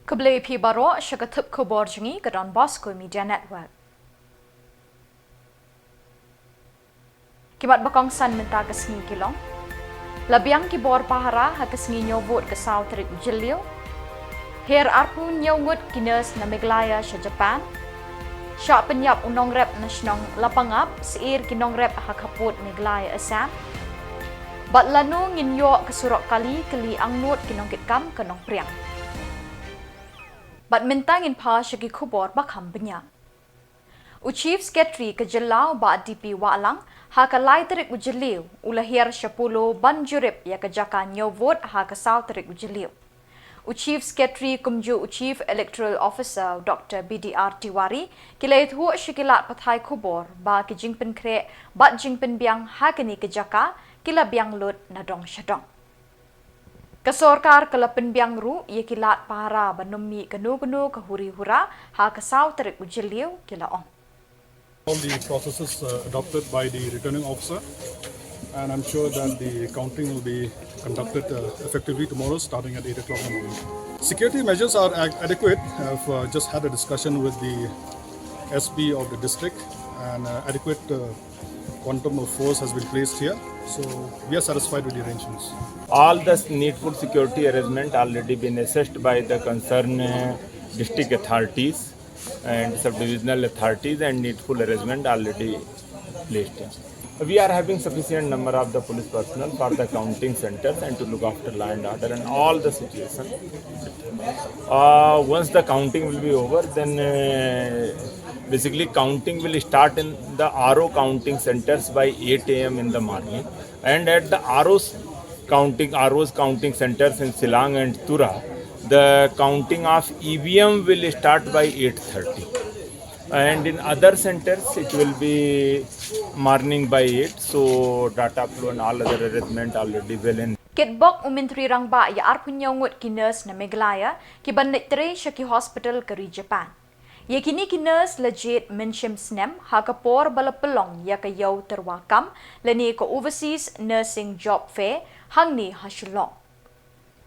Khubor baro shakatup Khuborjylla ke donbosco media network. Kimat bakong san menta kesni kilong. Labiang Khubor pahara ha kesni nyobot ke South JYLLIEW. Her arpu nyongut kines na Meghalaya sa Japan. Sya penyap unong rep nasional lapangap seir kinong rep ha kaput Meghalaya Assam. Bat lanu nginyo ke surok kali keli angnut kinong kitkam kenong priang. Bat mentangin pa syagi Khubor bakam benya. Chief Secretary ke Jylla ba DP Walang ha ka laiterik JYLLIEW ulahir 10 banjurip ya ke jaka nyovot ha ka sauterik JYLLIEW. Chief Secretary kumju Chief Electoral Officer Dr. BDR Tiwari kilait hu syikilat pathai Khubor ba ke jingpen kre bat jingpen biang ha kini ke jaka kila biang lut nadong syadong. Kesorkar kelapen biang ru ia kilat para banumi kenu-kenu kehuri-hura ha kesau terik JYLLIEW kila ong. All the processes adopted by the returning officer, and I'm sure that the counting will be conducted effectively tomorrow starting at 8 o'clock in the morning. Security measures are adequate. I've just had a discussion with the SB of the district, and adequate quantum of force has been placed here. So we are satisfied with the arrangements. All the needful security arrangement already been assessed by the concerned district authorities and sub-divisional authorities, and needful arrangement already placed. We are having sufficient number of the police personnel for the counting centers and to look after law and order and all the situation. Once the counting will be over, then basically counting will start in the RO counting centers by 8 a.m. in the morning, and at the RO's counting centers in Shillong and Tura, the counting of EVM will start by 8:30, and in other centers it will be morning by 8. So data flow and all other arrangement already well in. Kitbok umintri rangba ya arpunyongut kines na Meghalaya kibannetre syaki hospital keri Japan. Ya kini kines legit menshim snem ha kapor balapelong ya kayau terwakam leni ko overseas nursing job fair hangni ha Shillong.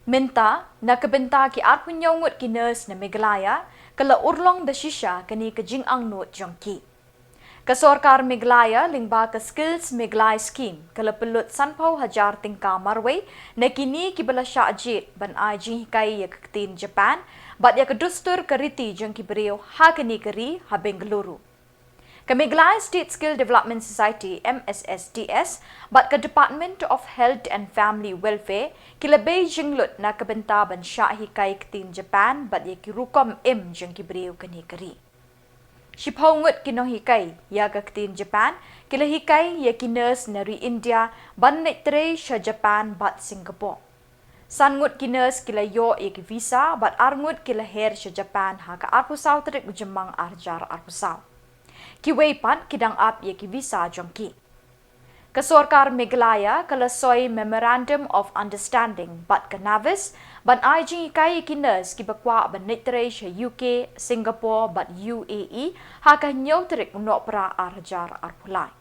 Minta na kebenta ki arpunyongut kines na Meghalaya kala urlong da shisha kani ke jing angnut jongki. Kesorkar Meghalaya lingba ke skills Meghalaya scheme kala pelut sanpau hajar tingka marway na kini kibala syajit ban ajing hikai ya ketin Japan bat ya kedustur keriti jong kibriyo ha kini keri ha Bengaluru. Ke Meghalaya State Skill Development Society MSSDS bat ke Department of Health and Family Welfare kila Beijing lut na kebenta ban sya hikai ketin Japan bat ya kirukom jong kibriyo kini keri. Shiphaungut kinong hikai ya ketin Japan kila hikai ya kines nari India ban netre sya Japan bat Singapore. Sangut kines kila yo ya ki visa bat arngut kila her sya Japan ha ka arpusau terik jemang arjar arpusau. Kiwei pan kidang ap ya ki visa jongki. Kesorkar Meghalaya kala soy Memorandum of Understanding bat kanavis ban ajing ikai kines ki bakwa ban netre sya UK, Singapore bat UAE ha ka nyau terik unok pra arjar arpulai.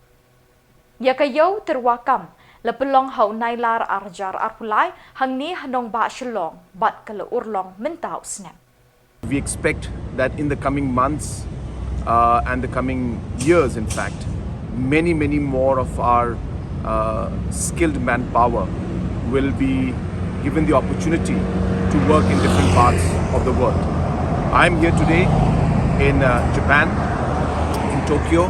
Ya kayau terwakam lepelong hau nailar arjar arpulai hangni hanong ba Shillong bat kala urlong mentau snap. We expect that in the coming months and the coming years, in fact, many more of our skilled manpower will be given the opportunity to work in different parts of the world. I'm here today in Japan, in Tokyo,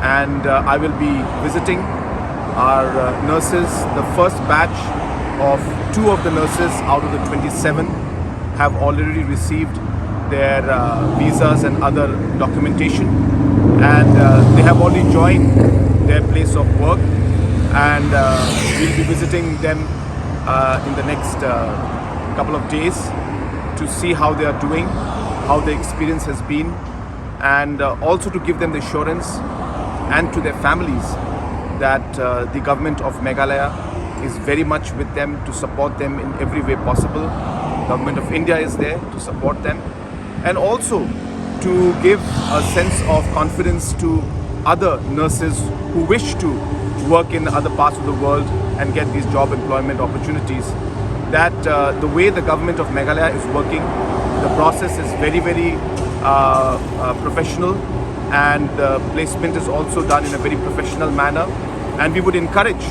and I will be visiting our nurses. The first batch of 2 of the nurses out of the 27 have already received their visas and other documentation, and they have already joined their place of work, and we'll be visiting them in the next couple of days to see how they are doing, how the experience has been, and also to give them the assurance and to their families that the government of Meghalaya is very much with them to support them in every way possible. The government of India is there to support them, and also to give a sense of confidence to other nurses who wish to work in other parts of the world and get these job employment opportunities, that the way the government of Meghalaya is working The process is very professional, and the placement is also done in a very professional manner. And we would encourage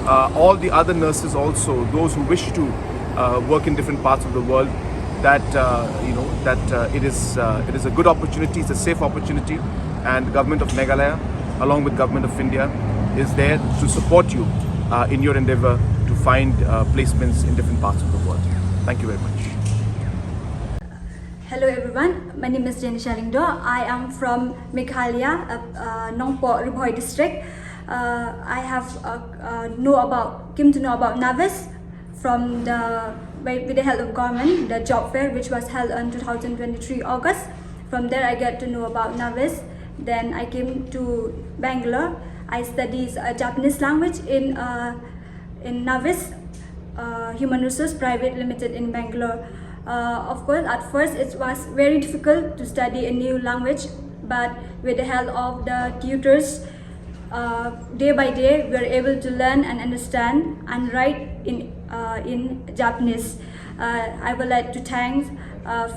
all the other nurses also, those who wish to work in different parts of the world, that it is a good opportunity, it's a safe opportunity, and the government of Meghalaya, along with government of India, is there to support you in your endeavor to find placements in different parts of the world. Thank you very much. Hello everyone, my name is Shillong. I am from Meghalaya, Khubor district. I have came to know about NAVIS from with the help of government, the job fair which was held on 2023 August. From there I get to know about NAVIS. Then I came to Bangalore. I studied Japanese language in NAVIS, Human Resource Private Limited in Bangalore. Of course, at first it was very difficult to study a new language, but with the help of the tutors, day by day we are able to learn and understand and write in Japanese. I would like to thank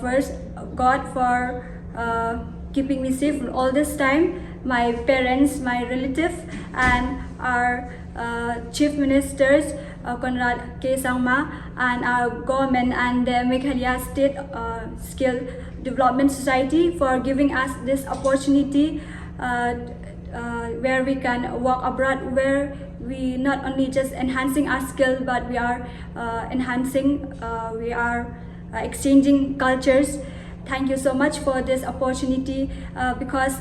first God for keeping me safe all this time, my parents, my relatives, and our chief ministers, Conrad K. Samla, and our government and the Meghalaya State Skill Development Society for giving us this opportunity where we can work abroad, where we not only just enhancing our skill, but we are exchanging cultures. Thank you so much for this opportunity, because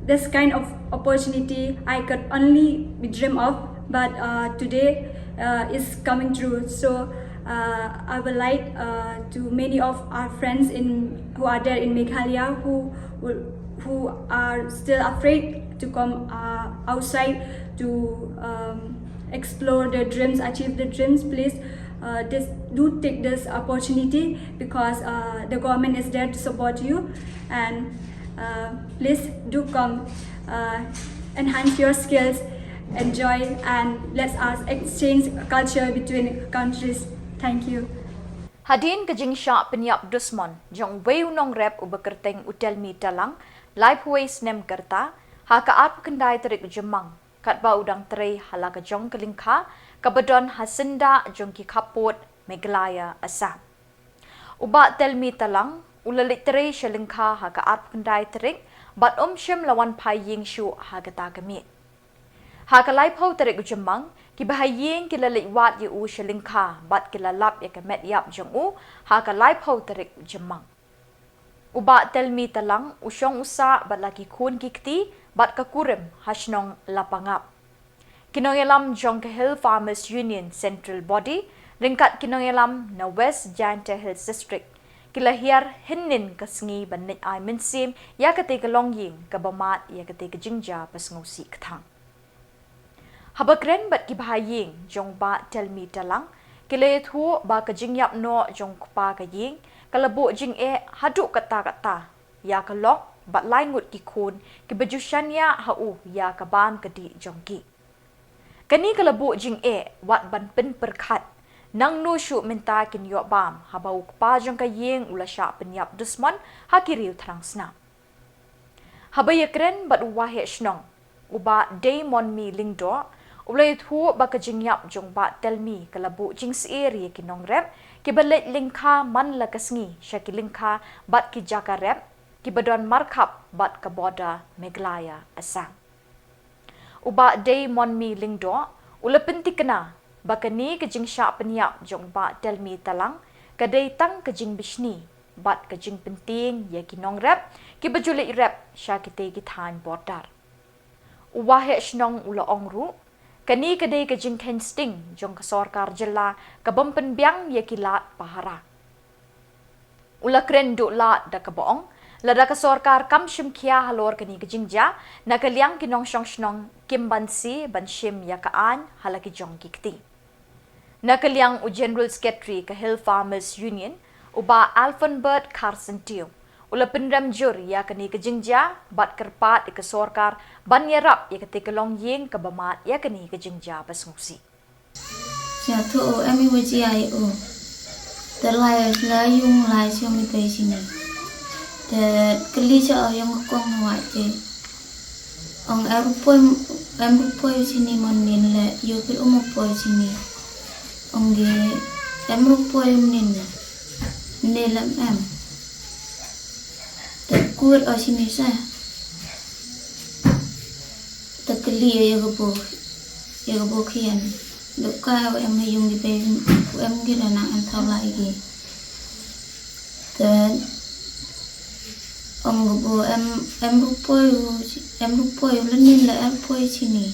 this kind of opportunity I could only dream of, but today is coming true. So I would like to many of our friends who are there in Meghalaya who are still afraid to come outside to explore their dreams, achieve their dreams. Please do take this opportunity, because the government is there to support you, and please do come, enhance your skills, enjoy, and let us exchange culture between countries. Thank you. Hadin kajing sya penyap dusmon jong weu nong rep ubekerteng utel mi talang live ways nem kerta ha ka ap kendai terik jemang kat ba udang tre hala ka jong kelingkha kabadon hasinda jong ki khapot Meghalaya Assam. Uba tel mi talang ulalik tre shalingkha ha ka ap kendai terik bat shem lawan paying shu ha ka tagamit. Ha ka live ho terik jemang ki bahayeng kilalik wat yu shalingkha bat kilalap ya ka met yap jong ha ka live ho terik jemang. Uba tel mi talang usyong usa bat laki kun kikti bat kakurim hasnong lapangap. Kinongelam jong ka Hill Farmers Union Central Body ringkat kinongelam na West Janta Hills District kilahiar hinnin kasngi banit ay mensim ya kate kalongying kabamat ya kate kajingja pasngusi kathang. Habakren bat kibahaying jong ba tel mi talang kilayathu ba kajingyap no jong kupa kaying kalabo jing haduk kata ya kalok bat lain ngut kikun kibajusyanya hau ya kabam kadi jongki. Kani kalabo jing wat ban pen perkhat nang no shu minta kin yo bam habau pa jong kayeng ulasya penyap dusman hakiriu trangsna. Habayakren bat wahe shnong uba daymon mi lingdo ulay thu ba kajingyap jong ba telmi kalabo jing eri kinong rep kibalet lingkha man la kasngi shakilingkha bat ki jaka rep kibadon markap bat ka boda Meghalaya Assam. Uba day mon mi lingdo ulapin tikna bakani kajing sya penyap jong ba telmi talang kadai tang kajing bishni bat kajing penting ya kinong rep kibajulit rep syakite kithan bordar. Uwahe shnong ula ongru kani kadai kajing kensting jong kasorkar Jylla kabampen biang ya kilat pahara. Ula kren do lat da kaboong lada kasorkar kam shim kia halor kani kajingja na kaliang kinong shnong kimbansi banshim ya kaan halaki jong kikti. Na kaliang u General Secretary ka Hill Farmers Union uba Alfonbert Carson Teo ula penram jur ya kani kajingja bat kerpat ikasorkar ban yarap ya katikalong yeng kabamat ya kani kajingja pasngusi. Ya to o ami waji ai o แต่ลายยุงลายช่วงนี้ไปสินี่แต่กลีจะเอายังกองหัวเจองแอมป่วยสินี่มันนินแหละอยู่เป็นป่วยสินี่องเกแอมป่วยมันนินเนลแอมแต่กูดเอาสินี่ซะแต่กลียังก็บ่เขียนลูกก้าวแอมยุงที่ไปแอมกินแล้วนะแอมเท่าไหร่กี่แต่องก็บ่แอมป่วยแล้วนี่แหละแอมป่วยสินี่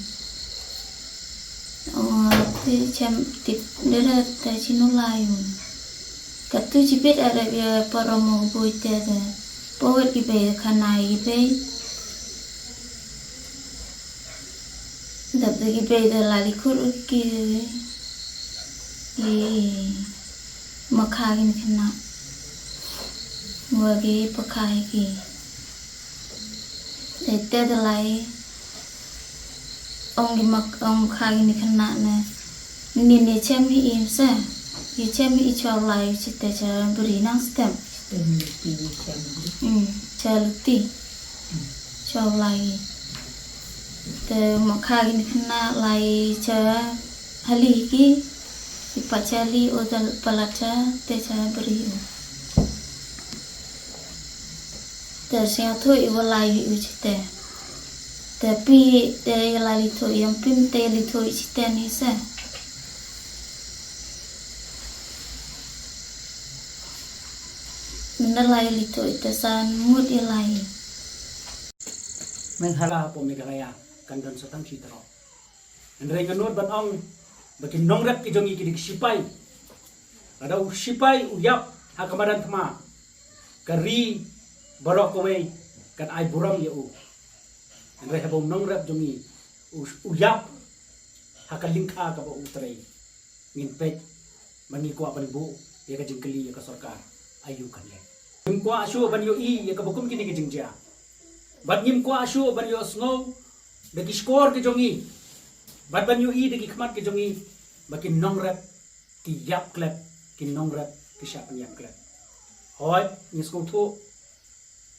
ที่ฉันติดเด้อแต่ชิโนลายอยู่กับตุจิเป็ดอะไรเบียปรโมบุยเตะปวดกี่ไปขนาดกี่ไปดับกี่ไปแต่ลาลิคุรกี่มาขายกันขนาดมัวกี่ปะขายกี่แต่แต่ลายองกี่มาองขายกันขนาดนะนี่เชื่อมให้อิมซะยี่เชื่อมให้ชาวลายจิตแต่จะบริณังสเต็มชาลุตีชาวลายแต่มาขายกันขนาดลายจะฮัลลีกี่ปัจจัยลีโอเดลปลัดจะแต่จะบริโอแต่เสียงทุ่ยวลายอยู่จิตแต่ปีแต่ลายลิทุ่ยังพิมแต่ลิทุ่จิตนี่ซะมันลายลิทุ่แต่สันมุดลาย Meghalaya po Meghalaya kandan sa tang sitro. Andrei ganod ban ong bakin nongrep ki jongi kidik sipay. Adaw sipay uyap hakamadan tama. Kari barok kowe kan ay buram ya u. Andrei habong nongrep jongi uyap hakalingka ka ba utray. Ngin Peit mangi ko ban bu ya ka jingkeli ya ka sarkar ayu kan le. Ngin ko asu ban yo I ya ka bukum kini ki jingja. Bat ngim ko asu ban yo snow dagi skor ke jongi bat ban yo I dagi khmat ke jongi bakin nongrep ki yap klep ki nongrep ki sap yap klep hoy ni sko thu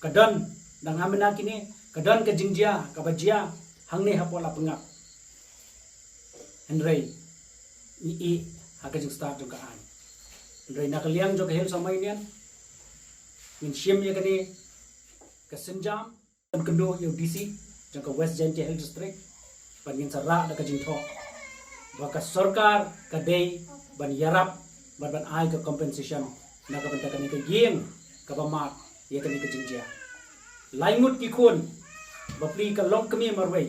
kadan dang amena kini kadan ke jingjia ka bajia hangne hapola pengap henrei ni haka jing start jong ka an henrei nakaliang jong ka hel samai nian min shim ya kani ka senjam kan kendo yo DC jangka West JYLLIEW district pangin sarra da kajing tho baka sarkar kadai ban yarap ban ai ka compensation na ka banta kani ka yeng ka bamat ye kani ka jingjia laingut ki khun bapli ka long kami marway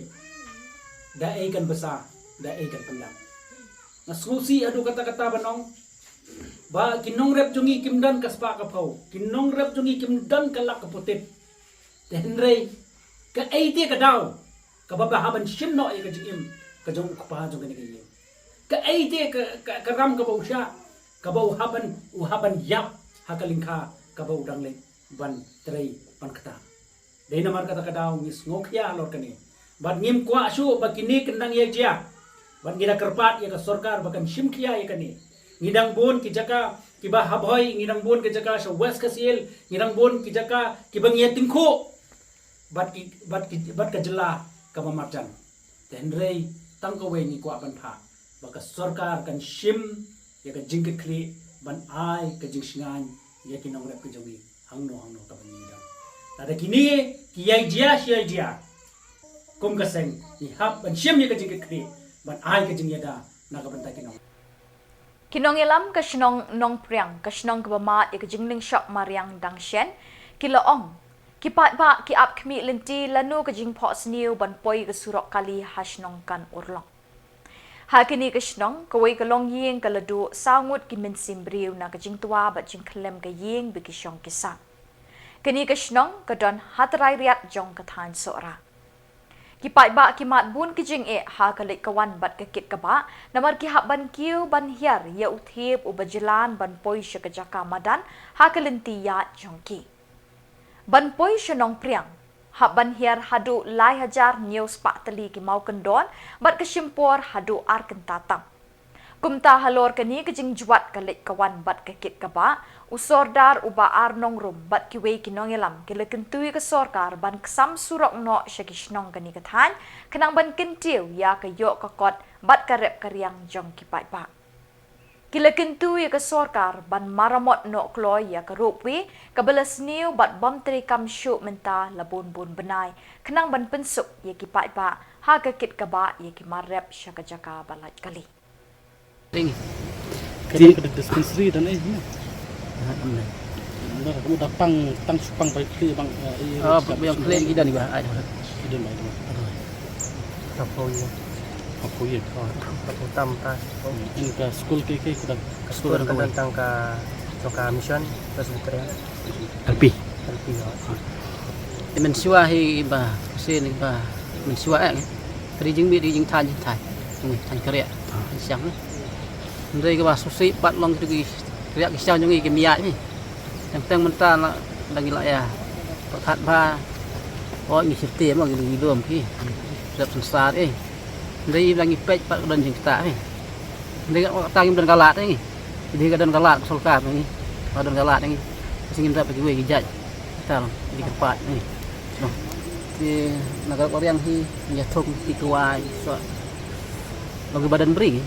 da ai kan basa da ai kan pandang na susi adu kata-kata banong ba kinong rep jungi kimdan kaspa ka phau kinong rep jungi kimdan kalak ka putit Henry ka aite ka daw ka babahaban shimno ay ka jim ka jong kupahan jong kani kayem ka aite ka ram ka bausya ka uhaban yap hakalingka ka bau dangle ban tray ban kata dai namar kata ka daw mis ngokya lor kani ban ngim kwa asu bakini kendang ye jia ban ngira kerpat ya ka sarkar bakan shimkia ya kani ngidang bon ki jaka ki ba habhoy ngidang bon ki jaka sa west kasil ngidang bon ki jaka ki bangye tingko bat ka Jylla ka mamarjan tenrei tang ka we ni kwa ban pha baka sarkar kan shim ya ka jingke kli ban ai ka jing singan ya ki nong rep ka jawi hangno ka ban ni dang tada kini ki yai dia kum ka seng ni hap ban shim ya ka jingke kli ban ai ka jing yada na ka ban ta ki nong Kinong ilam ka sinong nong priang ka sinong ka bamat ya ka jingling shop mariang dang shen kilaong Kipat ba ki ap kmi lenti lanu ka jing po sniu ban poi ka surok kali hasnong kan urlong. Hakini ka snong kawai ka long ying ka ladu sangut ki min simbriu na ka jing tua bat jing klem ka ying bi ki syong kisa. Kini ka snong ka don hatrai riat jong ka than sora. Kipat ba ki mat bun ki jing ha ka lik kawan bat ka kit ka ba namar ki hap ban kiu ban hiar ya uthip u bajilan ban poi sya ka jaka madan ha ka lenti ya jong ki. Ban poi syanong priang, hab ban hiar hadu lai hajar news pak tali ki mau kendon, bat kesimpor hadu ar kentatang. Kumta halor kani kajing juat kalik kawan bat kekit kaba, usordar uba arnong rum bat kiwei kinong elam kila kentui ke sorkar ban kesam surok no syakishnong kani kathan, kenang ban kentiu ya kayok kakot bat karep karyang jong kipai ba. Kila kentui ke sorkar ban maramot no kloy ya karupwi, kabelas niu bat bom tri kam syuk menta labun bun benai, kenang ban pensuk ya kipai ba, ha kekit kaba ya kimarep syakajaka balat kali. Ini. Kami ke dispensary dan benar kamu datang supang baik bang. Yang kalian kita ni bah. Ide mai tu. Apa ye? Aku tamta. Ini ke school ke kita Sekolah tentang ke mission presbyterian. Alpi. Alpi. Mensua hi bah. Sen bah. Mensua ni. Rijing bi rijing tan thai. Tan kerja. Siang ni. Đây cái bà sushi bắt long cái sao như cái miat ni, yang teng mentah lagi lah ya, thật ba, oh ini setiap lagi belum ki, siap sensar đây lagi pej pak dan jeng kita đây tangim dan galat ni, jadi dan galat solkar ni, dan galat ni, singin dapat gue gijat, kita di tempat ni, di negara orang hi nyatung di kuai, so lagi badan beri.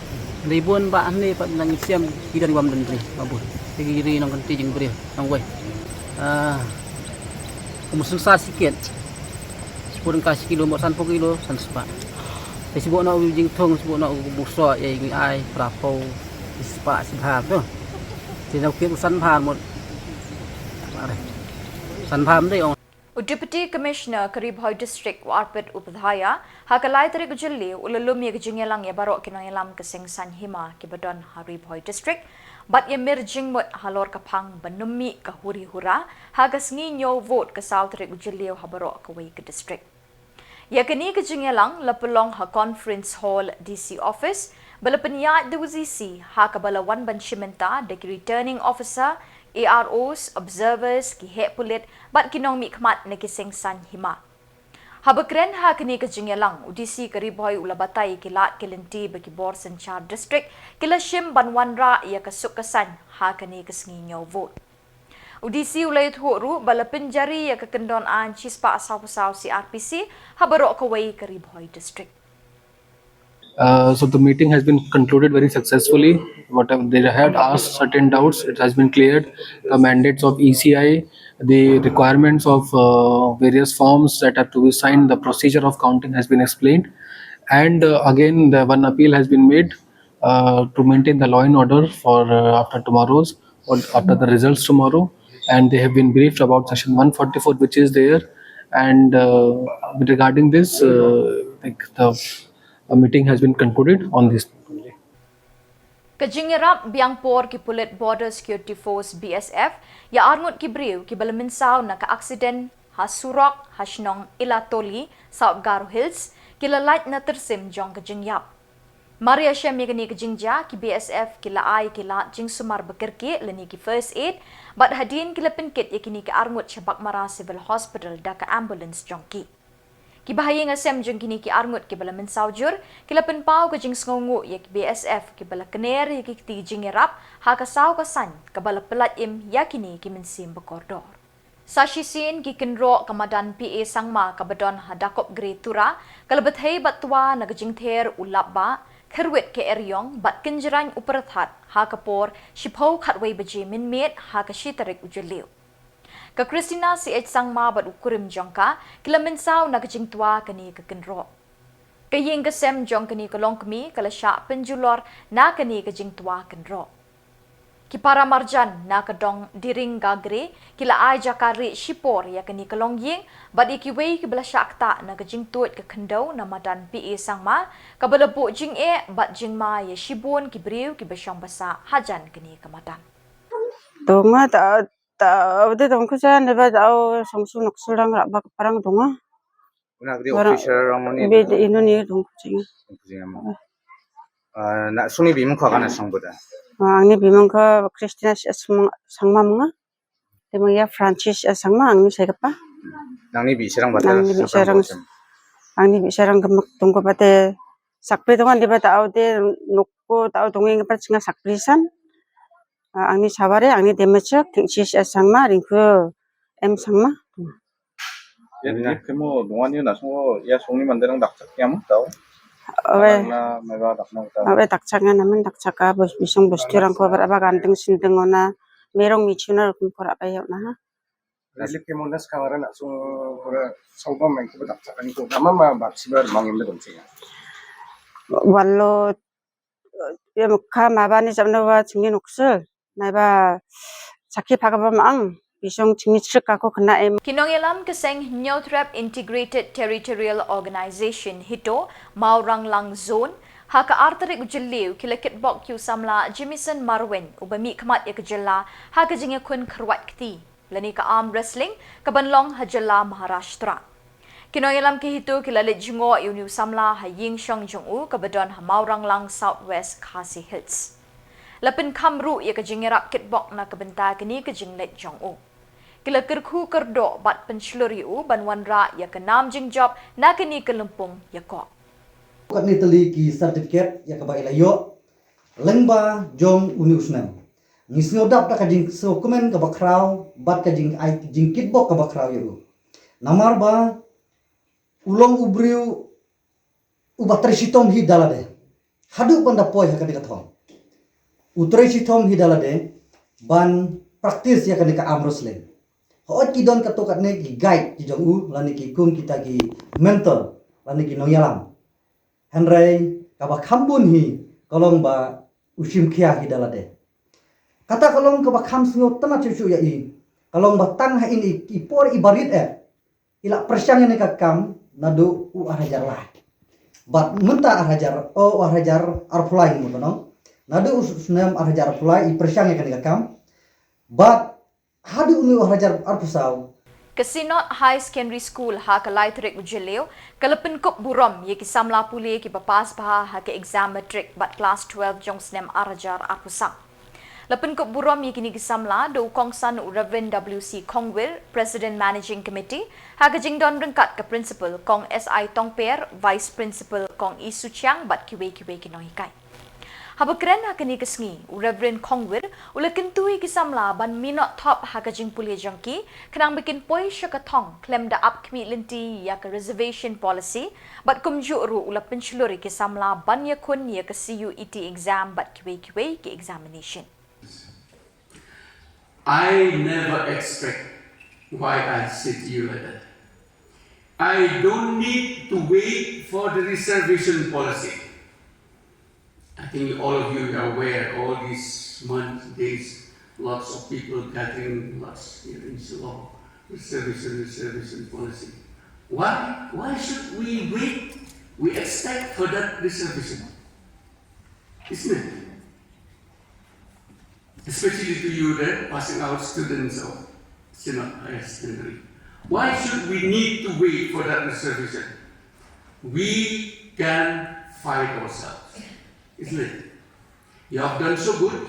Ribuan pak ni pak nang siam kita ni wam dan ni babur tigiri nang kenti jeng beri nang wei musul sa sikit 10 kasih kilo mot 1 kilo san sepa sibuk nak jeng thong sibuk nak buso ye ngi ai prapo sepa sibham tu thì nó kiếm san phàm một san phàm đây Deputy Commissioner Khuborjylla District Warpet Upadhyaya hakalai tarik JYLLIEW ulalum ye Jylla ye barok kinongelam kesing san hima ke badon Khuborjylla District bat ye mirjing mot halor kapang banumi ka huri hura hagas ngi nyo vote ke sau tarik JYLLIEW habarok ke wei ke district ye kini ke Jylla lapelong ha conference hall DC office balapenya de UZC ha kabalawan ban shimenta de returning officer AROs, observers, ki hek pulit, bat kinong mikmat na kiseng san hima. Habakren ha kini ke Jylla, UDC kariboy ulabatay kilat kilinti bagi Bor Senchar District, kila shim banwanra ya kasukasan ha kini kesnginyo vote. UDC ulay tuhuru balapin jari ya kekendon an chispa asaw-asaw si RPC, habarok kaway kariboy District. So the meeting has been concluded very successfully. Whatever they had asked certain doubts, it has been cleared. The mandates of ECI, the requirements of various forms that have to be signed, the procedure of counting has been explained. And again, the one appeal has been made to maintain the law and order for after tomorrow's or after the results tomorrow. And they have been briefed about section 144, which is there. And regarding this, a meeting has been concluded on this. Kajingirap biangpor ki Pulit Border Security Force BSF ya arngut ki briu ki balaminsaw na ka-accident hasurok hasnong ilatoli South Garo Hills kilalait na tersim jong kajingyap. Maria Shem yagani kajingja ki BSF kilaay kila jing sumar bekirki lani ki first aid bat hadin kila penkit yakini ki arngut Shabak Mara Civil Hospital da ka ambulance jongki. Kibahaya nga sem jeng kini ki arngut ki bala mensaujur kila penpau ke jeng sngongu ya ki BSF ki bala kener ya ki ti jingirap ha ka saw ka san ka bala pelat im ya kini ki mensim bekordor. Sashisin ki kenro kamadan PA sangma ka badon hadakop grade tura kalabat hay batwa na gajing ther ulap ba kherwet ke eryong bat kenjrang uparathat ha ka por shipho khatway baje min met ha ka shitarik JYLLIEW. Ka Christina si sangma bat ukurim jongka kila mensaw na kajing tua kani kakenro. Kaying kasem jong kani kalong kami kala sya penjulor na kani kajing tua kenro. Ki para marjan na kadong diring gagre kila ay jakari shipor ya kani kalong ying bat ikiway kibala sya akta na kajing tuot kakendaw na madan PA sangma kabala po jing bat jing ma ya shibon kibriw kibasyang basa hajan kani kamadan. Tunga udah dong kusan dapat au songsu noksulang rak parang tunga. Nak di official ramoni. Bed ino ni dong kucing. Nak suni bimang kau kan sang boda. Angni bimang ka Christina sangma mga. Demang ya Francis sangma angni saya kapa. Nang ni bisirang bata. Angni bisirang gemek tunggu bate sakpe tungan dapat au de nuk ko tao dongeng apa singa sakprisan angni saware angni demechak tingsis sangma ringku sangma Jadi kamu dongannya nasungo ya sungni manderang daksak kiam tau. Na mega dakna tau. awe dakchaknya namen dakchaka bos bisung bosturang ko berapa ganteng sindeng ona merong michuna kum por apa ya nah. Jadi kamu nas kangaran langsung pura sauba main ko daksakan ko. Nama ma baksibar mangim bedon sih. Wallo ya mukha mabani jamnawa chingni nuksul naiba sakhi phagabamang bisong chingni chikako kena Kinongelam keseng Nyotrap Integrated Territorial Organization hito Maurang Lang Zone haka arterik JYLLIEW kilakit bok yu Samla Jimison Marwin ubami kamat ya Jylla haka jinga kun kerwat kti lani ka arm wrestling kabanlong Jylla Maharashtra. Kinongelam ke hito kilalit jungo yu New Samla haying Shong Jong kabadon Maurang Lang Southwest Khasi Hills. Lapin kamru ya kajingirap kitbok na kabenta kini kajinglet Jong Kila kerku kerdo bat penceluriu banwanra ya kenam jingjob na kini kelempung ya kok. Kat ni teli ki sertifikat ya kabai layo lengba jong uniusnam. Ngisnyo dap ta kajing dokumen ka bakraw bat kajing ai jing kitbok ka bakraw yu. Namar ba ulong ubriu ubatri sitom hi dalade. Hadu panda poi ha kadika thong. Utri sitom hi dalade ban praktis ya kadika amroslen. Hoot ki don katokat ne ki guide ki jong lani ki kum kita ki mentor lani ki nongyalam. Henry kaba khambun hi kolong ba usim khia hi dalade. Kata kolong kaba kham singo tana chuchu ya i. Kolong ba tang ha ini ipor ibarit ila persyang ne ka kam nadu u arajar lah. Bat menta arajar o arajar arfulai mo no. Nadu usnem arajar arfulai i persyang ne ka kam. Bat hadu umi wahrajar arpusaw. Kasinot High Secondary School ha kalai trik JYLLIEW kalapin kup burom ye ki Samla puli ki papas baha ha ke exam matric bat class 12 jongsnem arajar arpusaw. Lapin kup burom ye kini ki Samla do kongsan Reverend WC Kongwil President Managing Committee ha ke jingdon rengkat ke principal kong SI Tongper Vice Principal kong Isu Chiang bat kiwe ki nohikai. Habakren hakani kesngi Reverend Kongwir ula kentui ki Samla ban minot top hakajing pulia jangki kenang bikin poi syakatong klem da up kmi linti ya ke reservation policy bat kumjuru ula penchluri ki Samla ban yakun ya ke CUET exam bat kiwe ki examination. I never expect why I say to you like that. I don't need to wait for the reservation policy. I think all of you are aware, all these months, days, lots of people gathering, lots here in Shillong, reservation policy. Why should we wait? We expect for that reservation, isn't it? Especially to you there, passing out students of higher secondary. Why should we need to wait for that reservation? We can fight ourselves. Isn't it? You have done so good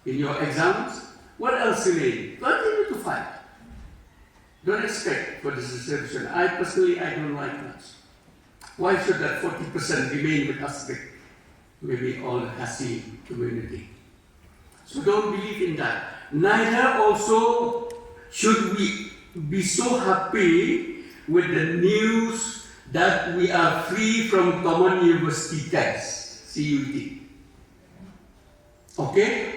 in your exams. What else you need? Continue to fight. Don't expect for this reservation. I personally don't like much. Why should that 40% remain with us, maybe all the Khasi community? So don't believe in that. Neither also should we be so happy with the news that we are free from common university tax. CUET. Okay?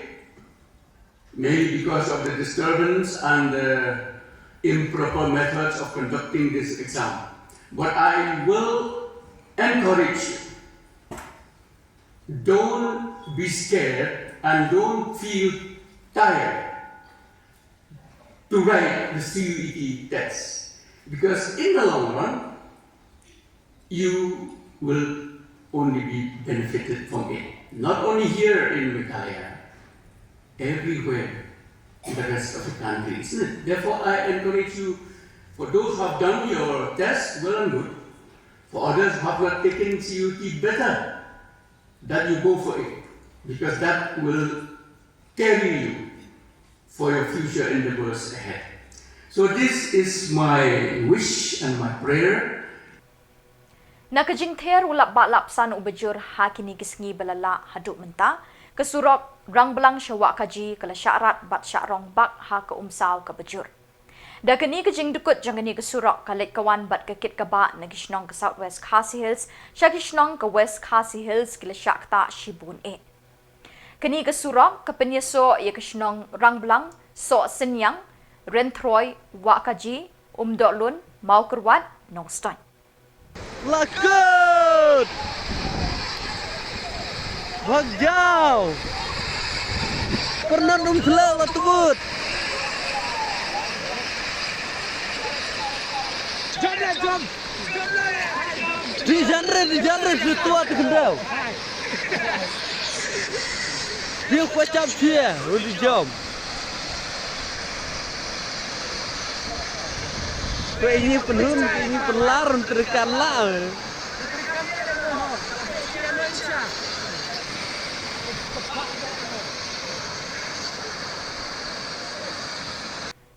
Maybe because of the disturbance and the improper methods of conducting this exam. But I will encourage you. Don't be scared and don't feel tired to write the CUET test. Because in the long run, you will only be benefited from it. Not only here in Meghalaya, everywhere in the rest of the country, isn't it? Therefore, I encourage you, for those who have done your test, well and good. For others who have not taken CUET, better that you go for it, because that will carry you for your future endeavors ahead. So this is my wish and my prayer. Nakajingther ulap balap san ubajur hakini kisngi balala haduk menta kesurok rang belang syawak kaji kala syarat bat syarong bak ha ke umsau ke bajur. Da kini kejing dukut jangani kesurok kalit kawan bat kekit kaba nagishnong ke Southwest Khasi Hills syagishnong ke West Khasi Hills kila syakta shibun e. Kini kesurok ke penyeso ya kishnong rang belang so senyang rentroy wak kaji umdoklun mau kerwat nong stan. Lakut! Bagjau! Pernah numsel lah tebut. Jom! Di genre setua tu kendau. Dia kuacap dia, udah jom. Ini penun, ini pelarun terikan lah.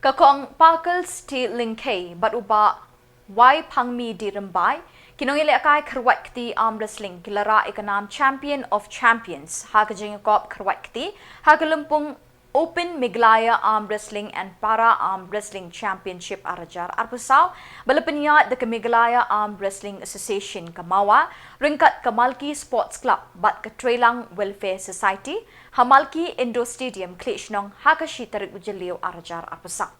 Kakong Parkles ti Lingkay bat uba Wai Pangmi di Rembai kinong ilakai kerwat kti arm wrestling kilara ikanam Champion of Champions ha kajing kop kerwat kti ha kelumpung Open Meghalaya Arm Wrestling and Para Arm Wrestling Championship Arajar Arpusau balapenya de Meghalaya Arm Wrestling Association Kamawa ringkat Kamalki Sports Club bat ke Trelang Welfare Society Hamalki Indo Stadium Klitchnong Hakashi tarik JYLLIEW Arajar Arpusau.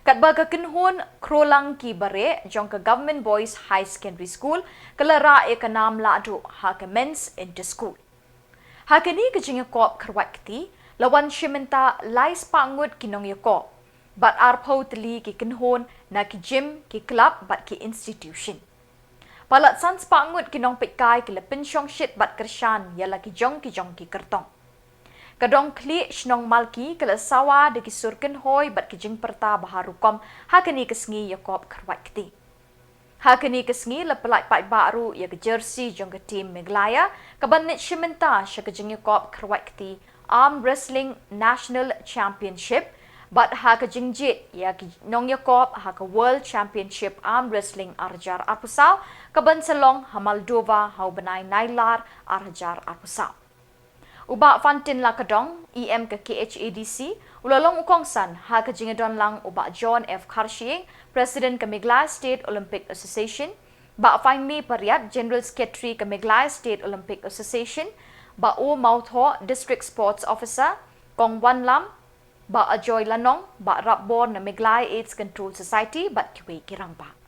Katba ke Kenhun Krolang ki bare jong ke Government Boys High Secondary School kelara ikanam ladu ha ke Men's Inter School. Ha kini kejing kop kerwat kti lawan shimenta lais pangut kinong yoko bat arpau teli ki kenhon na ki gym ki club bat ki institution palat sans pangut kinong pekai ki lepin syong shit bat kershan yala ki jong ki kertong kadong kli shnong malki kala sawa de ki surken hoy bat ki jing perta baharukom hakani kesngi yakop kerwat kti hakani kesngi lepelai pai baru ya ke jersey jong ke team Meghalaya kabanit shimenta syaka jing yakop kerwat kti Arm Wrestling National Championship bat ha ka jingjit ya ki nong yakop ha ka World Championship Arm Wrestling Arjar Arpusau ka Bansalong Hamaldova hau benai nailar Arjar Arpusau. Uba Fantin la kadong EM ke KHADC ulalong ukongsan ha ka jingadon lang uba John F. Karshing President ke Meghalaya State Olympic Association ba Faimi Pariat General Secretary ke Meghalaya State Olympic Association ba U Mautho District Sports Officer Kong Wan Lam ba Ajoy Lanong ba Rapbor na Meghalaya AIDS Control Society bat kiwi kirang ba.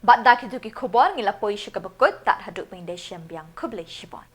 Bat dak itu ki Khubor ngilapoi syakabakut tak haduk pengdesiam biang kublai shibon.